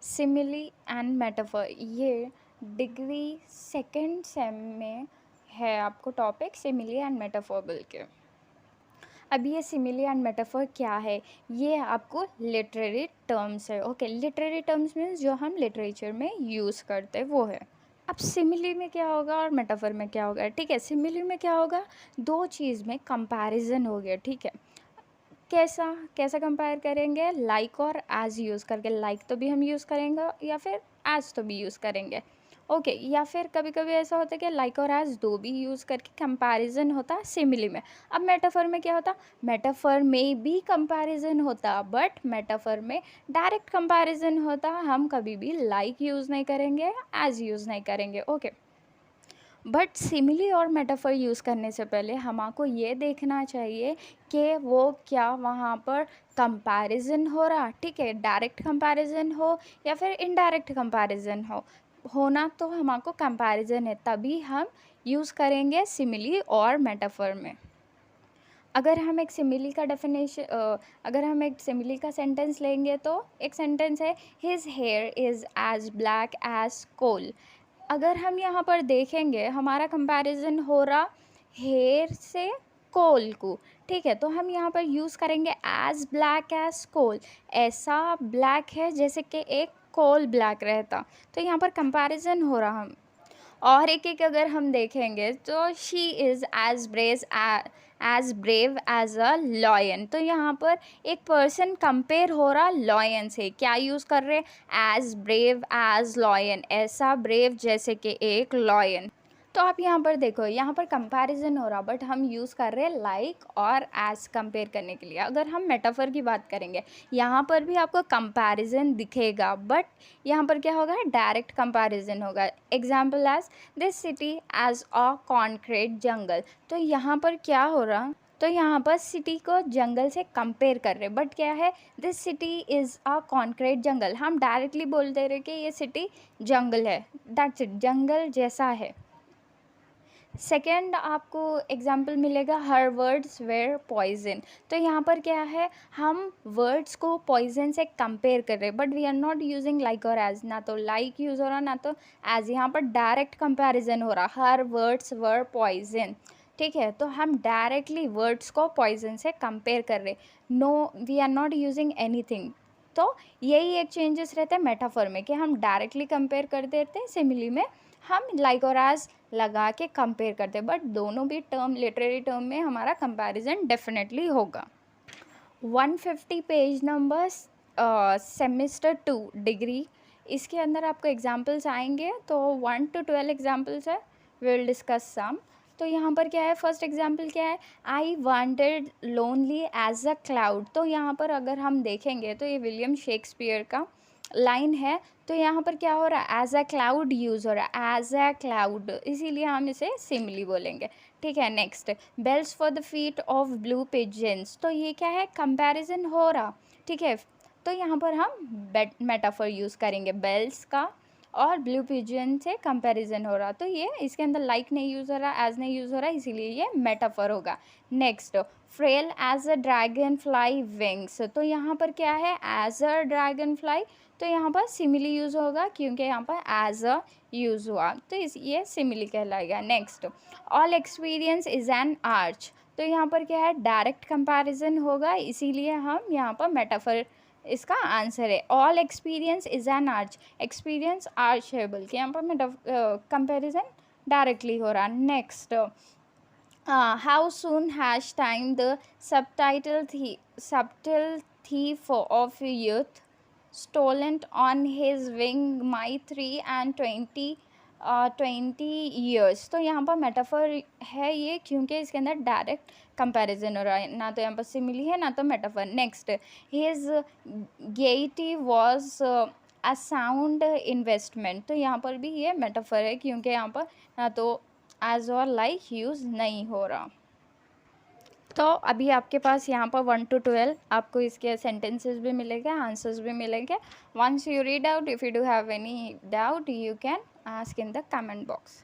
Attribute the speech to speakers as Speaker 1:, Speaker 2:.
Speaker 1: Simile and metaphor, ये degree second same में है आपको टॉपिक सिमिली एंड मेटाफर बोल के। अब ये सिमिली एंड मेटाफर क्या है, ये आपको लिटरेरी टर्म्स है। ओके, लिटरेरी टर्म्स मीन्स जो हम लिटरेचर में यूज़ करते हैं वो है। अब सिमिली में क्या होगा और मेटाफर में क्या होगा, ठीक है। सिमिली में क्या होगा, दो चीज़ में कंपैरिजन हो गया, ठीक है। कैसा कैसा कंपेयर करेंगे, लाइक और एज यूज़ करके। लाइक तो भी हम यूज़ करेंगे या फिर एज तो भी यूज़ करेंगे, ओके। या फिर कभी कभी ऐसा होता है कि लाइक और एज दो भी यूज़ करके कंपैरिजन होता है सिमिली में। अब मेटाफर में क्या होता, मेटाफर में भी कंपैरिजन होता, बट मेटाफर में डायरेक्ट कंपैरिजन होता। हम कभी भी लाइक यूज़ नहीं करेंगे, एज यूज़ नहीं करेंगे, ओके। बट सिमिली और मेटाफर यूज़ करने से पहले हमको ये देखना चाहिए कि वो क्या वहाँ पर कंपैरिजन हो रहा, ठीक है। डायरेक्ट कंपैरिजन हो या फिर इनडायरेक्ट कंपैरिजन होना तो हमको कंपैरिजन है, तभी हम यूज़ करेंगे सिमिली और मेटाफर में। अगर हम एक सिमिली का डेफिनेशन अगर हम एक सिमिली का सेंटेंस लेंगे तो एक सेंटेंस है, his hair is as black as coal. अगर हम यहाँ पर देखेंगे हमारा कंपैरिजन हो रहा हेयर से कोल को, ठीक है। तो हम यहाँ पर यूज़ करेंगे एज ब्लैक एज कोल। ऐसा ब्लैक है जैसे कि एक कोल ब्लैक रहता, तो यहाँ पर कंपैरिजन हो रहा हम। और एक एक अगर हम देखेंगे तो she is as brave as a lion. तो यहाँ पर एक पर्सन कंपेयर हो रहा लॉयन से, क्या यूज़ कर रहे, एज ब्रेव एज लॉयन, ऐसा ब्रेव जैसे कि एक लॉयन। तो आप यहाँ पर देखो, यहाँ पर कंपैरिजन हो रहा, बट हम यूज़ कर रहे हैं लाइक और एज कंपेयर करने के लिए। अगर हम मेटाफर की बात करेंगे, यहाँ पर भी आपको कंपैरिजन दिखेगा, बट यहाँ पर क्या होगा, डायरेक्ट कंपैरिजन होगा। Example as this city as a concrete jungle. तो यहाँ पर क्या हो रहा, तो यहाँ पर सिटी को जंगल से कंपेयर कर रहे, बट क्या है, this city is a concrete jungle. हम डायरेक्टली बोल दे रहे कि ये सिटी जंगल है, दैट्स इट, जंगल जैसा है। सेकेंड आपको एग्जाम्पल मिलेगा, हर वर्ड्स वेर पॉइजन। तो यहाँ पर क्या है, हम वर्ड्स को पॉइजन से कंपेयर कर रहे हैं, but we are not using like और एज। ना तो लाइक यूज़ हो रहा ना तो एज, यहाँ पर डायरेक्ट कंपैरिजन हो रहा, हर वर्ड्स वर पॉइजन, ठीक है। तो हम डायरेक्टली वर्ड्स को पॉइजन से कंपेयर कर रहे, no we are not using anything. तो यही एक चेंजेस रहते हैं मेटाफर में, कि हम डायरेक्टली कंपेयर कर देते हैं, सिमिली में हम लाइक और एज लगा के कंपेयर करते हैं। बट दोनों भी टर्म लिटरेरी टर्म में हमारा कंपैरिजन डेफिनेटली होगा। 150 पेज नंबर सेमेस्टर 2 डिग्री, इसके अंदर आपको एग्जाम्पल्स आएंगे, तो 1 to 12 एग्जाम्पल्स है, विल डिस्कस सम। तो यहाँ पर क्या है, फर्स्ट एग्जाम्पल क्या है, I wanted lonely as a cloud. तो यहाँ पर अगर हम देखेंगे तो ये विलियम शेक्सपियर का लाइन है। तो यहाँ पर क्या हो रहा है, एज अ क्लाउड यूज़ हो रहा है, एज अ क्लाउड, इसीलिए हम इसे सिमिली बोलेंगे, ठीक है। Next, bells for the feet of blue pigeons. तो ये क्या है, कंपैरिजन हो रहा, ठीक है। तो यहाँ पर हम मेटाफर यूज़ करेंगे बेल्स का, और ब्लू पिजन से कंपैरिजन हो रहा, तो ये इसके अंदर लाइक नहीं यूज़ हो रहा, एज नहीं यूज़ हो रहा, इसीलिए ये मेटाफर होगा। Next, frail as a dragonfly wings. तो यहाँ पर क्या है, एज अ ड्रैगन फ्लाई, तो यहाँ पर सिमिली यूज़ होगा क्योंकि यहाँ पर एज अ यूज़ हुआ, तो ये सिमिली कहलाएगा। Next, all experience is an arch. तो यहाँ पर क्या है, डायरेक्ट कंपैरिजन होगा, इसीलिए हम यहाँ पर मेटाफर इसका आंसर है। All experience is an arch, experience arch है, बल्कि यहाँ पर कंपैरिजन डायरेक्टली हो रहा। Next, how soon has time the subtle thief of youth stolen on his wing my 3 and 20 years। तो यहाँ पर मेटाफर है ये, क्योंकि इसके अंदर डायरेक्ट कंपैरिजन हो रहा है, ना तो यहाँ पर सिमिली है ना तो metaphor. Next, his gaiety was a sound investment. तो यहाँ पर भी ये मेटाफर है, क्योंकि यहाँ पर ना तो एज और लाइक यूज़ नहीं हो रहा। तो अभी आपके पास यहाँ पर 1 to 12 आपको इसके सेंटेंसेस भी मिलेंगे, आंसर्स भी मिलेंगे। Once you read out, if you do have any doubt, you can ask in the comment box.